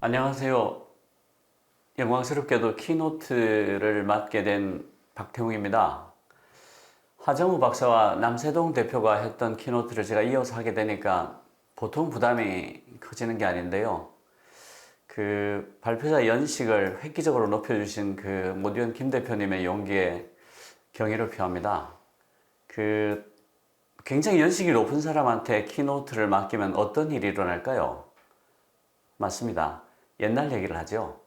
안녕하세요. 영광스럽게도 키노트를 맡게 된 박태웅입니다. 하정우 박사와 남세동 대표가 했던 키노트를 제가 이어서 하게 되니까 보통 부담이 커지는 게 아닌데요. 그 발표자 연식을 획기적으로 높여주신 그 모디언 김 대표님의 용기에 경의를 표합니다. 그 굉장히 연식이 높은 사람한테 키노트를 맡기면 어떤 일이 일어날까요? 맞습니다. 옛날 얘기를 하죠.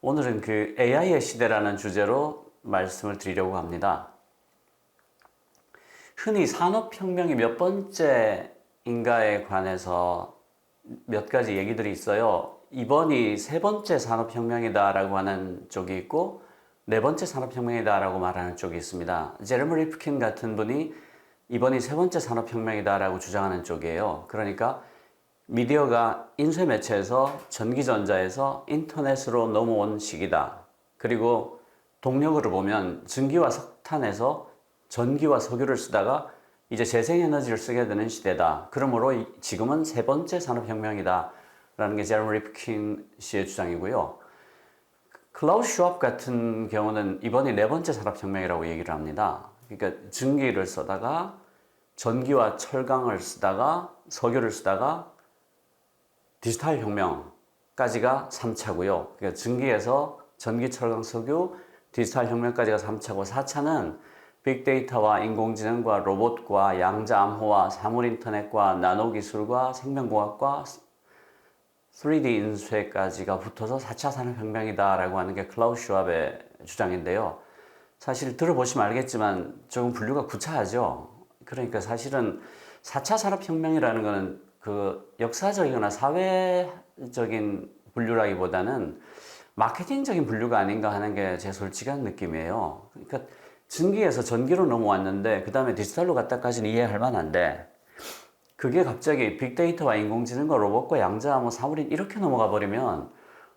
오늘은 그 AI의 시대라는 주제로 말씀을 드리려고 합니다. 흔히 산업혁명이 몇 번째인가에 관해서 몇 가지 얘기들이 있어요. 이번이 세 번째 산업혁명이다라고 하는 쪽이 있고 네 번째 산업혁명이다라고 말하는 쪽이 있습니다. 제레미 리프킨 같은 분이 이번이 세 번째 산업혁명이다라고 주장하는 쪽이에요. 그러니까 미디어가 인쇄 매체에서 전기전자에서 인터넷으로 넘어온 시기다. 그리고 동력으로 보면 전기와 석탄에서 전기와 석유를 쓰다가 이제 재생에너지를 쓰게 되는 시대다. 그러므로 지금은 세 번째 산업혁명이다. 라는 게 제레미 리프킨 씨의 주장이고요. 클라우스 슈왑 같은 경우는 이번이 네 번째 산업혁명이라고 얘기를 합니다. 그러니까 전기를 쓰다가 전기와 철강을 쓰다가 석유를 쓰다가 디지털 혁명까지가 3차고요. 그러니까 전기에서 전기, 철강, 석유, 디지털 혁명까지가 3차고 4차는 빅데이터와 인공지능과 로봇과 양자암호와 사물인터넷과 나노기술과 생명공학과 3D 인쇄까지가 붙어서 4차 산업혁명이다라고 하는 게 클라우스 슈왑의 주장인데요. 사실 들어보시면 알겠지만 조금 분류가 구차하죠. 그러니까 사실은 4차 산업혁명이라는 거는 그 역사적이거나 사회적인 분류라기보다는 마케팅적인 분류가 아닌가 하는 게 제 솔직한 느낌이에요. 그러니까 전기에서 전기로 넘어왔는데 그 다음에 디지털로 갔다까지는 이해할 만한데 그게 갑자기 빅데이터와 인공지능과 로봇과 양자암호 사물인 이렇게 넘어가 버리면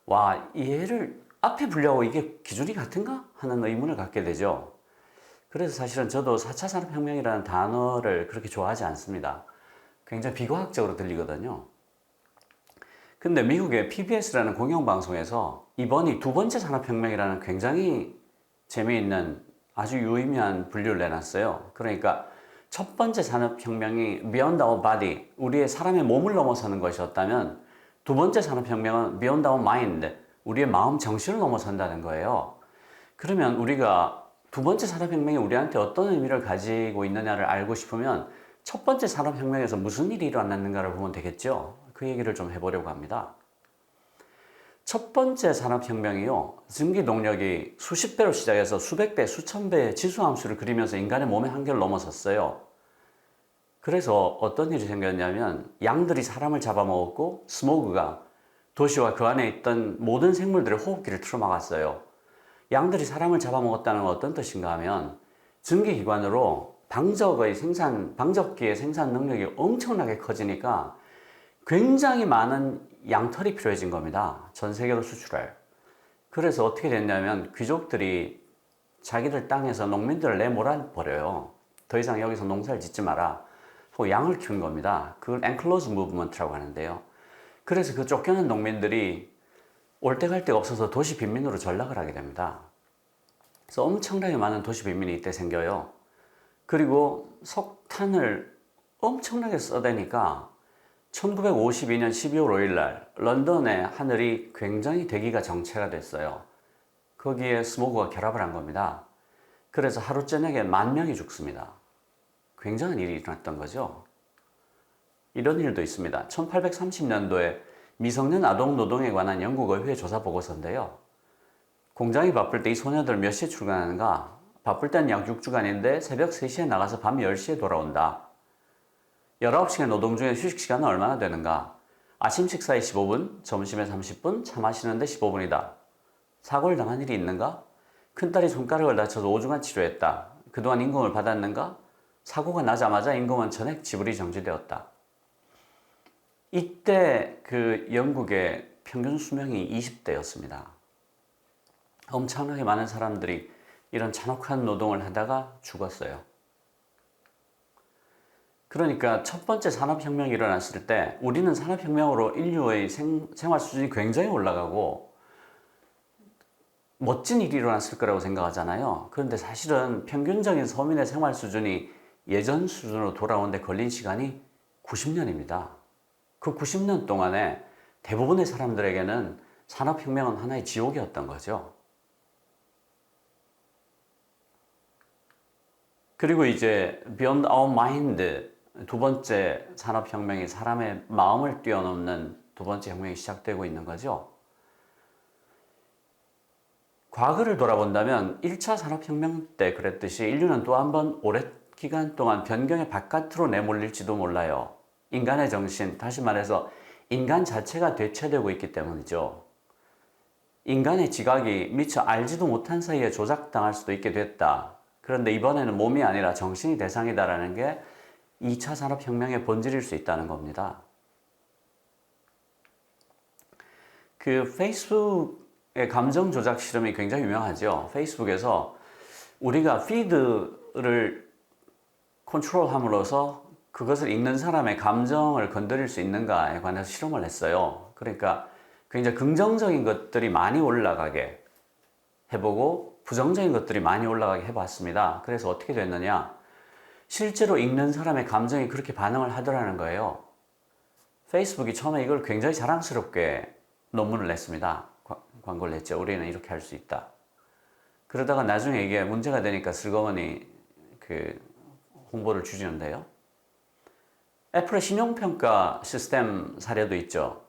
와, 이해를 앞에 분류하고 이게 기준이 같은가 하는 의문을 갖게 되죠. 그래서 사실은 저도 4차 산업혁명이라는 단어를 그렇게 좋아하지 않습니다. 굉장히 비과학적으로 들리거든요. 근데 미국의 PBS라는 공영방송에서 이번이 두 번째 산업혁명이라는 굉장히 재미있는 아주 유의미한 분류를 내놨어요. 그러니까 첫 번째 산업혁명이 Beyond Our Body, 우리의 사람의 몸을 넘어서는 것이었다면 두 번째 산업혁명은 Beyond Our Mind, 우리의 마음 정신을 넘어선다는 거예요. 그러면 우리가 두 번째 산업혁명이 우리한테 어떤 의미를 가지고 있느냐를 알고 싶으면 첫 번째 산업혁명에서 무슨 일이 일어났는가를 보면 되겠죠. 그 얘기를 좀 해보려고 합니다. 첫 번째 산업혁명이요, 전기 동력이 수십 배로 시작해서 수백 배, 수천 배의 지수함수를 그리면서 인간의 몸의 한계를 넘어섰어요. 그래서 어떤 일이 생겼냐면 양들이 사람을 잡아먹었고 스모그가 도시와 그 안에 있던 모든 생물들의 호흡기를 틀어막았어요. 양들이 사람을 잡아먹었다는 건 어떤 뜻인가 하면 전기기관으로 방적기의 생산 능력이 엄청나게 커지니까 굉장히 많은 양털이 필요해진 겁니다. 전 세계로 수출할. 그래서 어떻게 됐냐면 귀족들이 자기들 땅에서 농민들을 내몰아버려요. 더 이상 여기서 농사를 짓지 마라. 하고 양을 키운 겁니다. 그걸 엔클로즈 무브먼트라고 하는데요. 그래서 그 쫓겨난 농민들이 올 데 갈 데가 없어서 도시 빈민으로 전락을 하게 됩니다. 그래서 엄청나게 많은 도시 빈민이 이때 생겨요. 그리고 석탄을 엄청나게 써대니까 1952년 12월 5일 날 런던의 하늘이 굉장히 대기가 정체가 됐어요. 거기에 스모그가 결합을 한 겁니다. 그래서 하루 저녁에 10,000명이 죽습니다. 굉장한 일이 일어났던 거죠. 이런 일도 있습니다. 1830년도에 미성년 아동 노동에 관한 영국 의회 조사 보고서인데요. 공장이 바쁠 때 이 소녀들 몇 시에 출근하는가? 바쁠 때는 약 6주간인데 새벽 3시에 나가서 밤 10시에 돌아온다. 19시간 노동 중에 휴식 시간은 얼마나 되는가? 아침 식사에 15분, 점심에 30분, 차 마시는데 15분이다. 사고를 당한 일이 있는가? 큰딸이 손가락을 다쳐서 5주간 치료했다. 그동안 임금을 받았는가? 사고가 나자마자 임금은 전액 지불이 정지되었다. 이때 그 영국의 평균 수명이 20대였습니다. 엄청나게 많은 사람들이 이런 잔혹한 노동을 하다가 죽었어요. 그러니까 첫 번째 산업혁명이 일어났을 때 우리는 산업혁명으로 인류의 생활 수준이 굉장히 올라가고 멋진 일이 일어났을 거라고 생각하잖아요. 그런데 사실은 평균적인 서민의 생활 수준이 예전 수준으로 돌아오는데 걸린 시간이 90년입니다. 그 90년 동안에 대부분의 사람들에게는 산업혁명은 하나의 지옥이었던 거죠. 그리고 이제 Beyond Our Mind, 두 번째 산업혁명이 사람의 마음을 뛰어넘는 두 번째 혁명이 시작되고 있는 거죠. 과거를 돌아본다면 1차 산업혁명 때 그랬듯이 인류는 또 한 번 오랜 기간 동안 변경의 바깥으로 내몰릴지도 몰라요. 인간의 정신, 다시 말해서 인간 자체가 되체되고 있기 때문이죠. 인간의 지각이 미처 알지도 못한 사이에 조작당할 수도 있게 됐다. 그런데 이번에는 몸이 아니라 정신이 대상이다라는 게 2차 산업혁명의 본질일 수 있다는 겁니다. 그 페이스북의 감정 조작 실험이 굉장히 유명하죠. 페이스북에서 우리가 피드를 컨트롤함으로써 그것을 읽는 사람의 감정을 건드릴 수 있는가에 관해서 실험을 했어요. 그러니까 굉장히 긍정적인 것들이 많이 올라가게 해보고 부정적인 것들이 많이 올라가게 해봤습니다. 그래서 어떻게 됐느냐? 실제로 읽는 사람의 감정이 그렇게 반응을 하더라는 거예요. 페이스북이 처음에 이걸 굉장히 자랑스럽게 논문을 냈습니다. 광고를 냈죠. 우리는 이렇게 할 수 있다. 그러다가 나중에 이게 문제가 되니까 슬그머니 그 홍보를 줄이는데요. 애플의 신용평가 시스템 사례도 있죠.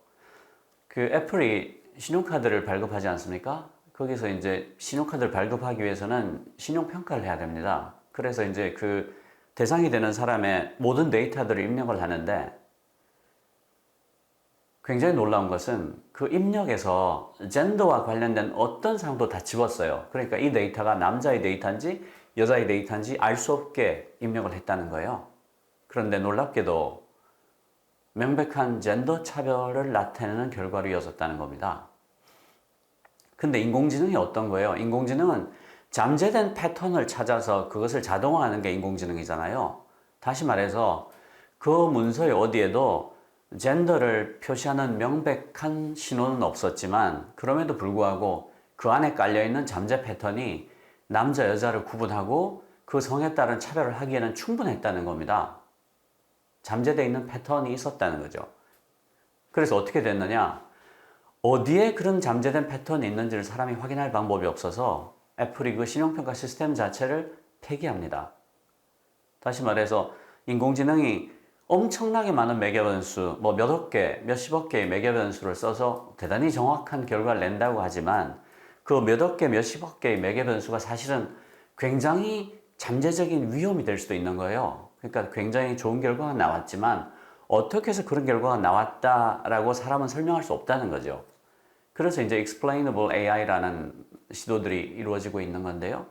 그 애플이 신용카드를 발급하지 않습니까? 거기서 이제 신용카드를 발급하기 위해서는 신용평가를 해야 됩니다. 그래서 이제 그 대상이 되는 사람의 모든 데이터들을 입력을 하는데 굉장히 놀라운 것은 그 입력에서 젠더와 관련된 어떤 사항도 다 집었어요. 그러니까 이 데이터가 남자의 데이터인지 여자의 데이터인지 알 수 없게 입력을 했다는 거예요. 그런데 놀랍게도 명백한 젠더 차별을 나타내는 결과로 이어졌다는 겁니다. 근데 인공지능이 어떤 거예요? 인공지능은 잠재된 패턴을 찾아서 그것을 자동화하는 게 인공지능이잖아요. 다시 말해서 그 문서의 어디에도 젠더를 표시하는 명백한 신호는 없었지만 그럼에도 불구하고 그 안에 깔려있는 잠재 패턴이 남자, 여자를 구분하고 그 성에 따른 차별을 하기에는 충분했다는 겁니다. 잠재되어 있는 패턴이 있었다는 거죠. 그래서 어떻게 됐느냐? 어디에 그런 잠재된 패턴이 있는지를 사람이 확인할 방법이 없어서 애플이 그 신용평가 시스템 자체를 폐기합니다. 다시 말해서 인공지능이 엄청나게 많은 매개 변수, 뭐 몇억 개, 몇십억 개의 매개 변수를 써서 대단히 정확한 결과를 낸다고 하지만 그 몇억 개, 몇십억 개의 매개 변수가 사실은 굉장히 잠재적인 위험이 될 수도 있는 거예요. 그러니까 굉장히 좋은 결과가 나왔지만 어떻게 해서 그런 결과가 나왔다라고 사람은 설명할 수 없다는 거죠. 그래서 이제 explainable AI라는 시도들이 이루어지고 있는 건데요.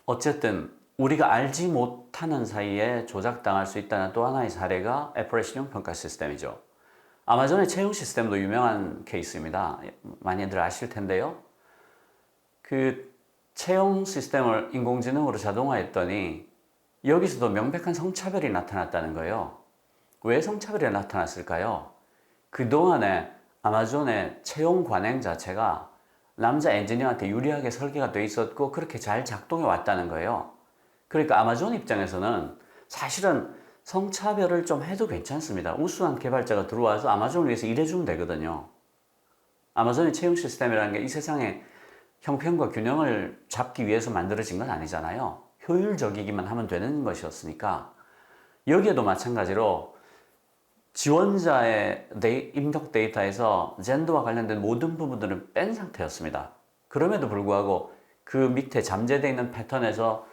어쨌든 우리가 알지 못하는 사이에 조작당할 수 있다는 또 하나의 사례가 애플의 신용평가 시스템이죠. 아마존의 채용 시스템도 유명한 케이스입니다. 많이들 아실 텐데요. 그 채용 시스템을 인공지능으로 자동화했더니 여기서도 명백한 성차별이 나타났다는 거예요. 왜 성차별이 나타났을까요? 그동안에 아마존의 채용 관행 자체가 남자 엔지니어한테 유리하게 설계가 돼 있었고 그렇게 잘 작동해 왔다는 거예요. 그러니까 아마존 입장에서는 사실은 성차별을 좀 해도 괜찮습니다. 우수한 개발자가 들어와서 아마존을 위해서 일해주면 되거든요. 아마존의 채용 시스템이라는 게 이 세상에 형평과 균형을 잡기 위해서 만들어진 건 아니잖아요. 효율적이기만 하면 되는 것이었으니까 여기에도 마찬가지로 지원자의 입력 데이터에서 젠더와 관련된 모든 부분들은 뺀 상태였습니다. 그럼에도 불구하고 그 밑에 잠재되어 있는 패턴에서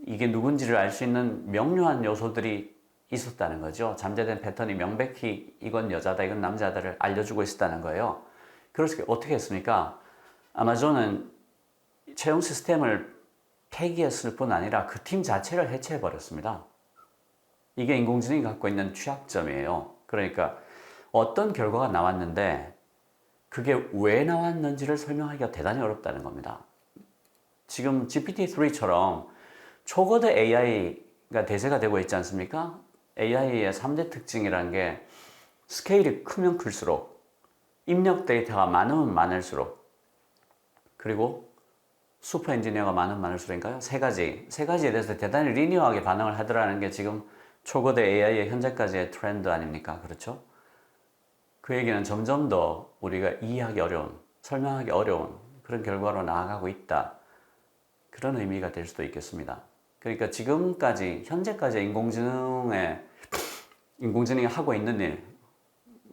이게 누군지를 알 수 있는 명료한 요소들이 있었다는 거죠. 잠재된 패턴이 명백히 이건 여자다, 이건 남자다를 알려주고 있었다는 거예요. 그래서 어떻게 했습니까? 아마존은 채용 시스템을 폐기했을 뿐 아니라 그 팀 자체를 해체해버렸습니다. 이게 인공지능이 갖고 있는 취약점이에요. 그러니까 어떤 결과가 나왔는데 그게 왜 나왔는지를 설명하기가 대단히 어렵다는 겁니다. 지금 GPT-3처럼 초거대 AI 대세가 되고 있지 않습니까? AI의 3대 특징이라는 게 스케일이 크면 클수록, 입력 데이터가 많으면 많을수록, 그리고 슈퍼 엔지니어가 많을수록인가요? 세 가지에 대해서 대단히 리니어하게 반응을 하더라는 게 지금 초거대 AI의 현재까지의 트렌드 아닙니까? 그렇죠? 그 얘기는 점점 더 우리가 이해하기 어려운, 설명하기 어려운 그런 결과로 나아가고 있다. 그런 의미가 될 수도 있겠습니다. 그러니까 지금까지, 현재까지 인공지능이 하고 있는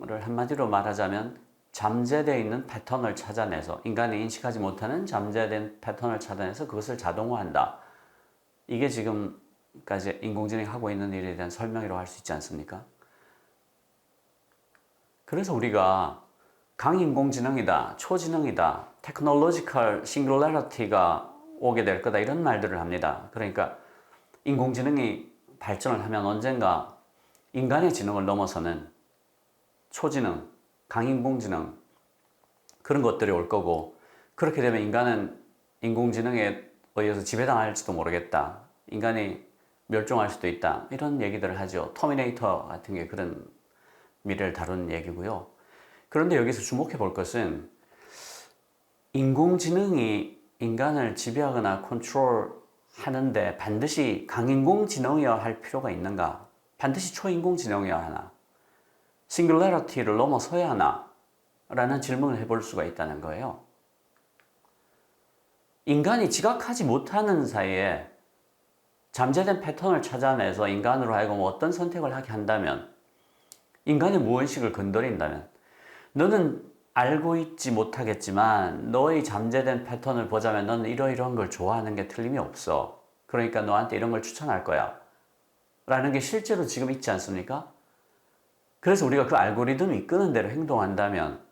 일을 한마디로 말하자면 잠재되어 있는 패턴을 찾아내서, 인간이 인식하지 못하는 잠재된 패턴을 찾아내서 그것을 자동화한다. 이게 지금까지 인공지능이 하고 있는 일에 대한 설명이라고 할 수 있지 않습니까? 그래서 우리가 강인공지능이다, 초지능이다, 테크놀로지컬 싱글러리티가 오게 될 거다, 이런 말들을 합니다. 그러니까 인공지능이 발전을 하면 언젠가 인간의 지능을 넘어서는 초지능, 강인공지능, 그런 것들이 올 거고, 그렇게 되면 인간은 인공지능에 의해서 지배당할지도 모르겠다, 인간이 멸종할 수도 있다, 이런 얘기들을 하죠. 터미네이터 같은 게 그런 미래를 다룬 얘기고요. 그런데 여기서 주목해 볼 것은, 인공지능이 인간을 지배하거나 컨트롤하는데 반드시 강인공지능이어야 할 필요가 있는가? 반드시 초인공지능이어야 하나? 싱글러리티를 넘어서야 하나? 라는 질문을 해볼 수가 있다는 거예요. 인간이 지각하지 못하는 사이에 잠재된 패턴을 찾아내서 인간으로 하여금 어떤 선택을 하게 한다면, 인간의 무의식을 건드린다면, 너는 알고 있지 못하겠지만 너의 잠재된 패턴을 보자면 너는 이러이러한 걸 좋아하는 게 틀림이 없어. 그러니까 너한테 이런 걸 추천할 거야. 라는 게 실제로 지금 있지 않습니까? 그래서 우리가 그 알고리즘이 이끄는 대로 행동한다면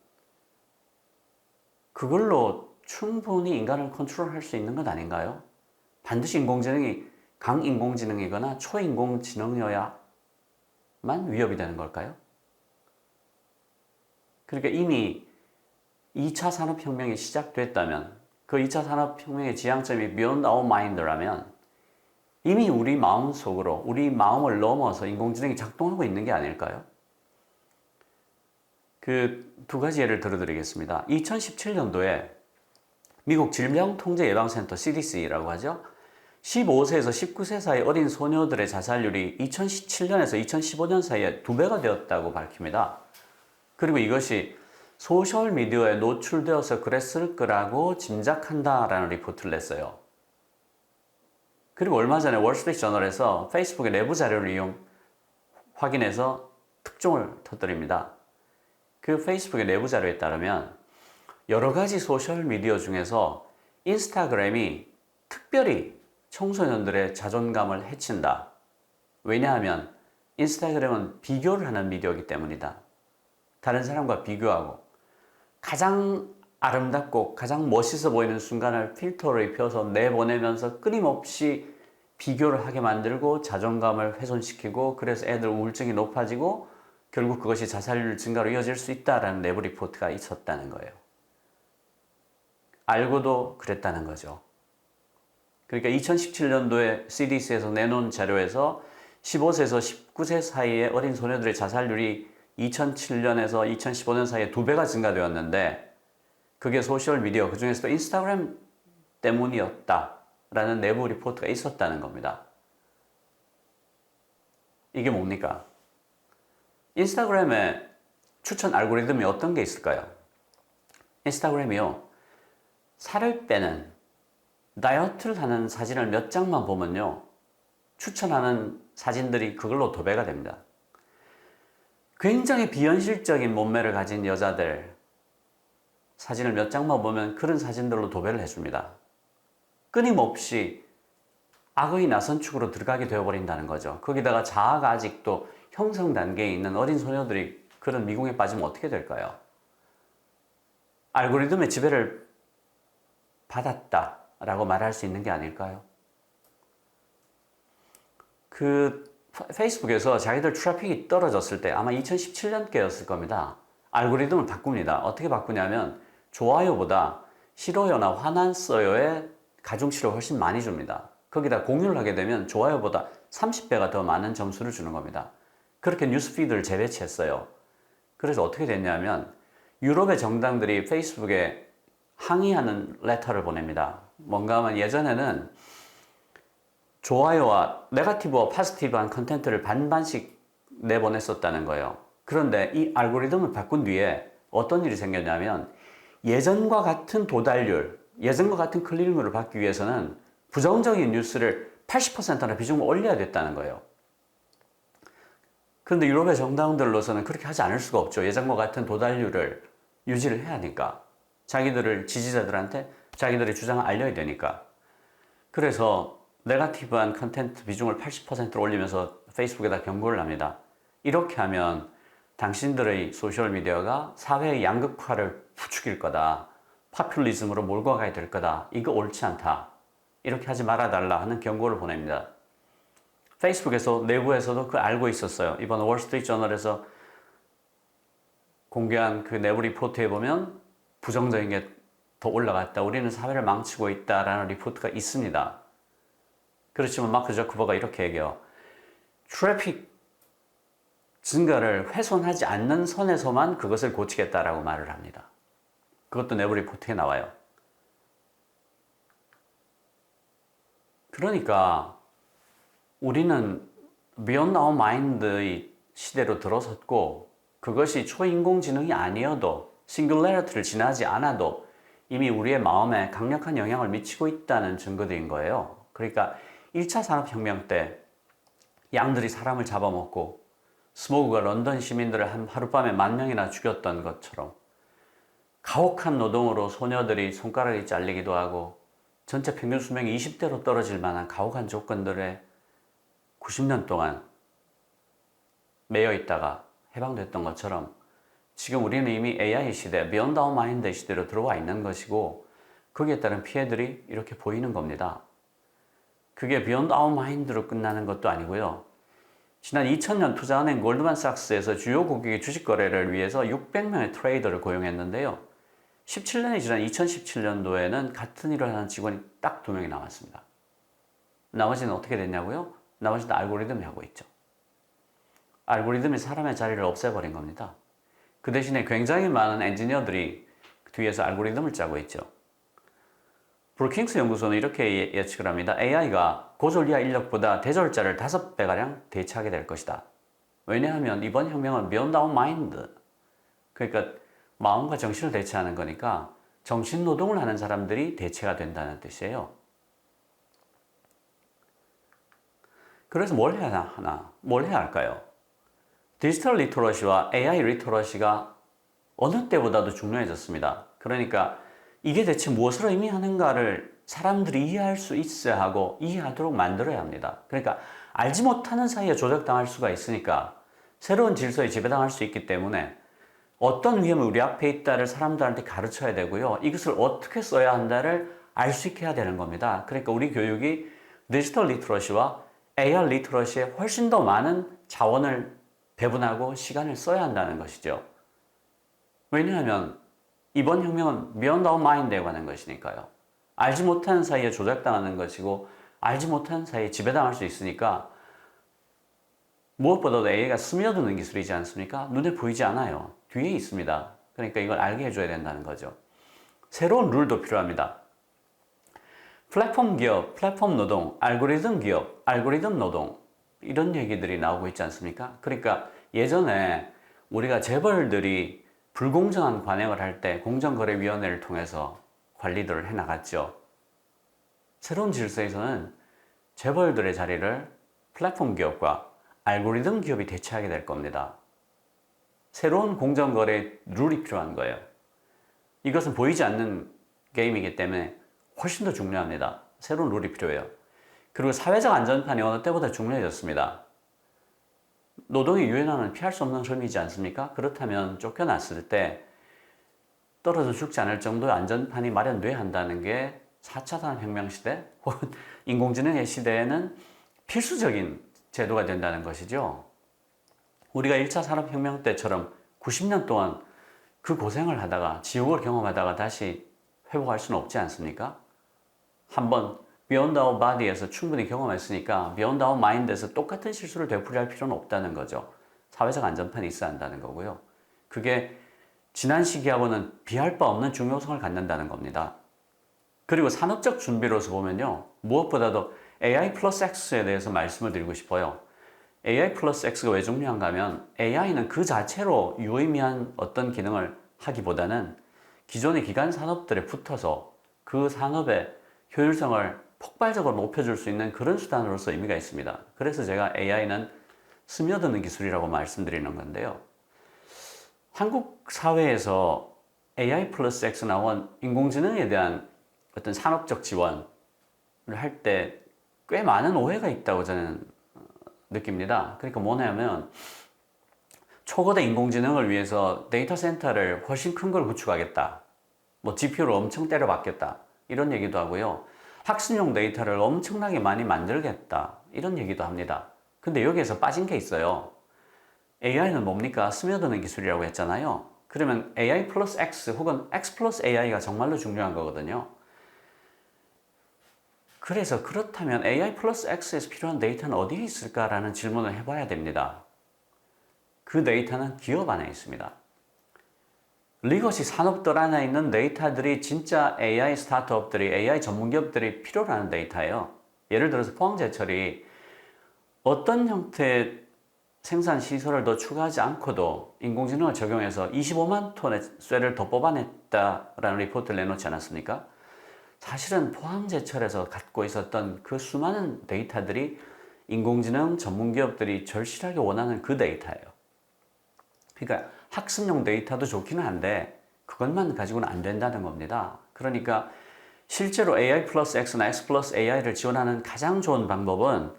그걸로 충분히 인간을 컨트롤할 수 있는 것 아닌가요? 반드시 인공지능이 강인공지능이거나 초인공지능이어야만 위협이 되는 걸까요? 그러니까 이미 2차 산업혁명이 시작됐다면, 그 2차 산업혁명의 지향점이 beyond our mind라면 이미 우리 마음속으로, 우리 마음을 넘어서 인공지능이 작동하고 있는 게 아닐까요? 그 두 가지 예를 들어드리겠습니다. 2017년도에 미국 질병통제예방센터 CDC라고 하죠. 15세에서 19세 사이 어린 소녀들의 자살률이 2017년에서 2015년 사이에 2배가 되었다고 밝힙니다. 그리고 이것이 소셜미디어에 노출되어서 그랬을 거라고 짐작한다라는 리포트를 냈어요. 그리고 얼마 전에 월스트리트저널에서 페이스북의 내부 자료를 확인해서 특종을 터뜨립니다. 그 페이스북의 내부 자료에 따르면 여러 가지 소셜미디어 중에서 인스타그램이 특별히 청소년들의 자존감을 해친다. 왜냐하면 인스타그램은 비교를 하는 미디어이기 때문이다. 다른 사람과 비교하고 가장 아름답고 가장 멋있어 보이는 순간을 필터를 입혀서 내보내면서 끊임없이 비교를 하게 만들고 자존감을 훼손시키고, 그래서 애들 우울증이 높아지고 결국 그것이 자살률 증가로 이어질 수 있다라는 내부 리포트가 있었다는 거예요. 알고도 그랬다는 거죠. 그러니까 2017년도에 CDC에서 내놓은 자료에서 15세에서 19세 사이의 어린 소녀들의 자살률이 2007년에서 2015년 사이에 2배가 증가되었는데, 그게 소셜미디어, 그 중에서도 인스타그램 때문이었다라는 내부 리포트가 있었다는 겁니다. 이게 뭡니까? 인스타그램의 추천 알고리즘이 어떤 게 있을까요? 인스타그램이요, 살을 빼는, 다이어트를 하는 사진을 몇 장만 보면요, 추천하는 사진들이 그걸로 도배가 됩니다. 굉장히 비현실적인 몸매를 가진 여자들 사진을 몇 장만 보면 그런 사진들로 도배를 해줍니다. 끊임없이 악의 나선 축으로 들어가게 되어버린다는 거죠. 거기다가 자아가 아직도 형성 단계에 있는 어린 소녀들이 그런 미궁에 빠지면 어떻게 될까요? 알고리즘의 지배를 받았다라고 말할 수 있는 게 아닐까요? 페이스북에서 자기들 트래픽이 떨어졌을 때 아마 2017년께였을 겁니다. 알고리즘을 바꿉니다. 어떻게 바꾸냐면 좋아요보다 싫어요나 화났어요에 가중치를 훨씬 많이 줍니다. 거기다 공유를 하게 되면 좋아요보다 30배가 더 많은 점수를 주는 겁니다. 그렇게 뉴스피드를 재배치했어요. 그래서 어떻게 됐냐면 유럽의 정당들이 페이스북에 항의하는 레터를 보냅니다. 뭔가 하면 예전에는 좋아요와 네거티브와 포지티브한 컨텐츠를 반반씩 내보냈었다는 거예요. 그런데 이 알고리즘을 바꾼 뒤에 어떤 일이 생겼냐면 예전과 같은 도달률, 예전과 같은 클릭률을 받기 위해서는 부정적인 뉴스를 80%나 비중을 올려야 됐다는 거예요. 그런데 유럽의 정당들로서는 그렇게 하지 않을 수가 없죠. 예전과 같은 도달률을 유지를 해야 하니까. 자기들을 지지자들한테 자기들의 주장을 알려야 되니까. 그래서 네거티브한 컨텐츠 비중을 80%로 올리면서 페이스북에다 경고를 합니다. 이렇게 하면 당신들의 소셜미디어가 사회의 양극화를 부추길 거다. 파퓰리즘으로 몰고 가야 될 거다. 이거 옳지 않다. 이렇게 하지 말아달라 하는 경고를 보냅니다. 페이스북에서 내부에서도 그걸 알고 있었어요. 이번 월스트리트저널에서 공개한 그 내부 리포트에 보면 부정적인 게 더 올라갔다. 우리는 사회를 망치고 있다라는 리포트가 있습니다. 그렇지만 마크 저커버가 이렇게 얘기해요. 트래픽 증가를 훼손하지 않는 선에서만 그것을 고치겠다라고 말을 합니다. 그것도 내부 리포트에 나와요. 그러니까 우리는 Beyond Our Mind의 시대로 들어섰고 그것이 초인공지능이 아니어도 싱글레리티를 지나지 않아도 이미 우리의 마음에 강력한 영향을 미치고 있다는 증거들인 거예요. 그러니까 1차 산업혁명 때 양들이 사람을 잡아먹고 스모그가 런던 시민들을 하룻밤에 10,000명이나 죽였던 것처럼 가혹한 노동으로 소녀들이 손가락이 잘리기도 하고 전체 평균 수명이 20대로 떨어질 만한 가혹한 조건들에 90년 동안 매여 있다가 해방됐던 것처럼 지금 우리는 이미 AI 시대, Beyond Our Mind 시대로 들어와 있는 것이고 거기에 따른 피해들이 이렇게 보이는 겁니다. 그게 Beyond Our Mind로 끝나는 것도 아니고요. 지난 2000년 투자은행 골드만삭스에서 주요 고객의 주식 거래를 위해서 600명의 트레이더를 고용했는데요. 17년이 지난 2017년도에는 같은 일을 하는 직원이 딱 2명이 남았습니다. 나머지는 어떻게 됐냐고요? 나머지는 알고리즘이 하고 있죠. 알고리즘이 사람의 자리를 없애버린 겁니다. 그 대신에 굉장히 많은 엔지니어들이 뒤에서 알고리즘을 짜고 있죠. 브루킹스 연구소는 이렇게 예측을 합니다. AI가 고졸 이하 인력보다 대졸자를 5배가량 대체하게 될 것이다. 왜냐하면 이번 혁명은 Beyond Our Mind, 그러니까 마음과 정신을 대체하는 거니까 정신노동을 하는 사람들이 대체가 된다는 뜻이에요. 그래서 뭘 해야 하나? 뭘 해야 할까요? 디지털 리터러시와 AI 리터러시가 어느 때보다도 중요해졌습니다. 그러니까 이게 대체 무엇을 의미하는가를 사람들이 이해할 수 있어야 하고 이해하도록 만들어야 합니다. 그러니까 알지 못하는 사이에 조작당할 수가 있으니까 새로운 질서에 지배당할 수 있기 때문에 어떤 위험이 우리 앞에 있다를 사람들한테 가르쳐야 되고요. 이것을 어떻게 써야 한다를 알 수 있게 해야 되는 겁니다. 그러니까 우리 교육이 디지털 리터러시와 AI 리터러시에 훨씬 더 많은 자원을 배분하고 시간을 써야 한다는 것이죠. 왜냐하면 이번 혁명은 Beyond Our Mind에 관한 것이니까요. 알지 못하는 사이에 조작당하는 것이고 알지 못하는 사이에 지배당할 수 있으니까 무엇보다도 AI가 스며드는 기술이지 않습니까? 눈에 보이지 않아요. 뒤에 있습니다. 그러니까 이걸 알게 해줘야 된다는 거죠. 새로운 룰도 필요합니다. 플랫폼 기업, 플랫폼 노동, 알고리즘 기업, 알고리즘 노동 이런 얘기들이 나오고 있지 않습니까? 그러니까 예전에 우리가 재벌들이 불공정한 관행을 할 때 공정거래위원회를 통해서 관리들을 해나갔죠. 새로운 질서에서는 재벌들의 자리를 플랫폼 기업과 알고리즘 기업이 대체하게 될 겁니다. 새로운 공정거래 룰이 필요한 거예요. 이것은 보이지 않는 게임이기 때문에 훨씬 더 중요합니다. 새로운 룰이 필요해요. 그리고 사회적 안전판이 어느 때보다 중요해졌습니다. 노동의 유연함은 피할 수 없는 흐름이지 않습니까? 그렇다면 쫓겨났을 때 떨어져 죽지 않을 정도의 안전판이 마련돼야 한다는 게 4차 산업혁명 시대 혹은 인공지능의 시대에는 필수적인 제도가 된다는 것이죠. 우리가 1차 산업혁명 때처럼 90년 동안 그 고생을 하다가 지옥을 경험하다가 다시 회복할 수는 없지 않습니까? 한번 Beyond Our Body에서 충분히 경험했으니까 Beyond Our Mind에서 똑같은 실수를 되풀이할 필요는 없다는 거죠. 사회적 안전판이 있어야 한다는 거고요. 그게 지난 시기하고는 비할 바 없는 중요성을 갖는다는 겁니다. 그리고 산업적 준비로서 보면요. 무엇보다도 AI 플러스 X에 대해서 말씀을 드리고 싶어요. AI 플러스 X가 왜 중요한가 하면 AI는 그 자체로 유의미한 어떤 기능을 하기보다는 기존의 기간 산업들에 붙어서 그 산업의 효율성을 폭발적으로 높여줄 수 있는 그런 수단으로서 의미가 있습니다. 그래서 제가 AI는 스며드는 기술이라고 말씀드리는 건데요. 한국 사회에서 AI 플러스 X 나온 인공지능에 대한 어떤 산업적 지원을 할 때 꽤 많은 오해가 있다고 저는 느낍니다. 그러니까 뭐냐면 초거대 인공지능을 위해서 데이터 센터를 훨씬 큰 걸 구축하겠다. 뭐 GPU를 엄청 때려박겠다. 이런 얘기도 하고요. 학습용 데이터를 엄청나게 많이 만들겠다. 이런 얘기도 합니다. 근데 여기에서 빠진 게 있어요. AI는 뭡니까? 스며드는 기술이라고 했잖아요. 그러면 AI 플러스 X 혹은 X 플러스 AI가 정말로 중요한 거거든요. 그래서 그렇다면 AI 플러스 X에서 필요한 데이터는 어디에 있을까라는 질문을 해봐야 됩니다. 그 데이터는 기업 안에 있습니다. 리거시 산업들 안에 있는 데이터들이 진짜 AI 스타트업들이, AI 전문기업들이 필요로 하는 데이터예요. 예를 들어서 포항제철이 어떤 형태의 생산 시설을 더 추가하지 않고도 인공지능을 적용해서 25만 톤의 쇠를 더 뽑아냈다라는 리포트를 내놓지 않았습니까? 사실은 포항제철에서 갖고 있었던 그 수많은 데이터들이 인공지능 전문기업들이 절실하게 원하는 그 데이터예요. 그러니까 학습용 데이터도 좋기는 한데 그것만 가지고는 안 된다는 겁니다. 그러니까 실제로 AI 플러스 X나 X 플러스 AI를 지원하는 가장 좋은 방법은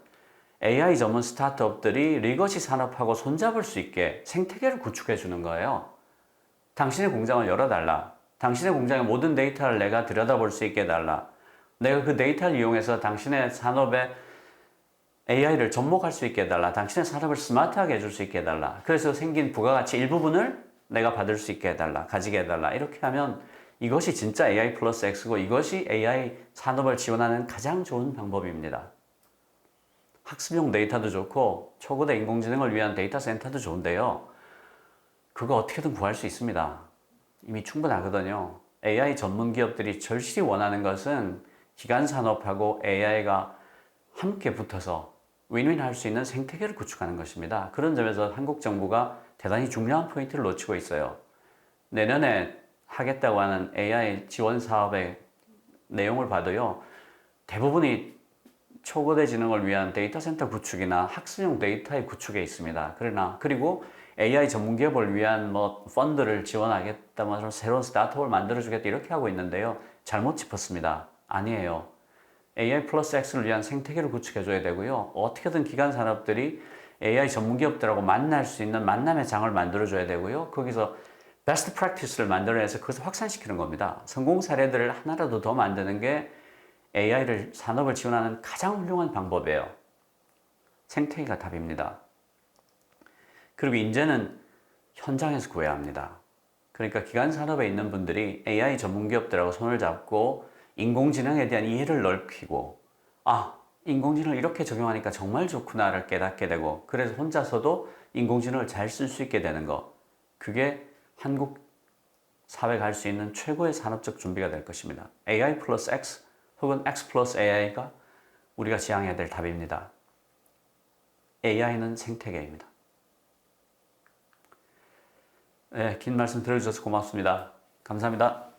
AI 전문 스타트업들이 리거시 산업하고 손잡을 수 있게 생태계를 구축해 주는 거예요. 당신의 공장을 열어달라. 당신의 공장의 모든 데이터를 내가 들여다볼 수 있게 해달라. 내가 그 데이터를 이용해서 당신의 산업에 AI를 접목할 수 있게 해달라. 당신의 산업을 스마트하게 해줄 수 있게 해달라. 그래서 생긴 부가가치 일부분을 내가 받을 수 있게 해달라. 가지게 해달라. 이렇게 하면 이것이 진짜 AI 플러스 X고 이것이 AI 산업을 지원하는 가장 좋은 방법입니다. 학습용 데이터도 좋고 초거대 인공지능을 위한 데이터 센터도 좋은데요. 그거 어떻게든 구할 수 있습니다. 이미 충분하거든요. AI 전문 기업들이 절실히 원하는 것은 기간 산업하고 AI가 함께 붙어서 윈윈 할 수 있는 생태계를 구축하는 것입니다. 그런 점에서 한국 정부가 대단히 중요한 포인트를 놓치고 있어요. 내년에 하겠다고 하는 AI 지원 사업의 내용을 봐도요. 대부분이 초거대 지능을 위한 데이터 센터 구축이나 학습용 데이터의 구축에 있습니다. 그리고 AI 전문 기업을 위한 펀드를 지원하겠다, 새로운 스타트업을 만들어주겠다 이렇게 하고 있는데요. 잘못 짚었습니다. 아니에요. AI 플러스 X를 위한 생태계를 구축해줘야 되고요. 어떻게든 기간 산업들이 AI 전문 기업들하고 만날 수 있는 만남의 장을 만들어줘야 되고요. 거기서 베스트 프랙티스를 만들어내서 그것을 확산시키는 겁니다. 성공 사례들을 하나라도 더 만드는 게 AI를 산업을 지원하는 가장 훌륭한 방법이에요. 생태계가 답입니다. 그리고 인재는 현장에서 구해야 합니다. 그러니까 기간 산업에 있는 분들이 AI 전문 기업들하고 손을 잡고 인공지능에 대한 이해를 넓히고 인공지능을 이렇게 적용하니까 정말 좋구나를 깨닫게 되고 그래서 혼자서도 인공지능을 잘 쓸 수 있게 되는 거 그게 한국 사회가 할 수 있는 최고의 산업적 준비가 될 것입니다. AI 플러스 X 혹은 X 플러스 AI가 우리가 지향해야 될 답입니다. AI는 생태계입니다. 네, 긴 말씀 들어주셔서 고맙습니다. 감사합니다.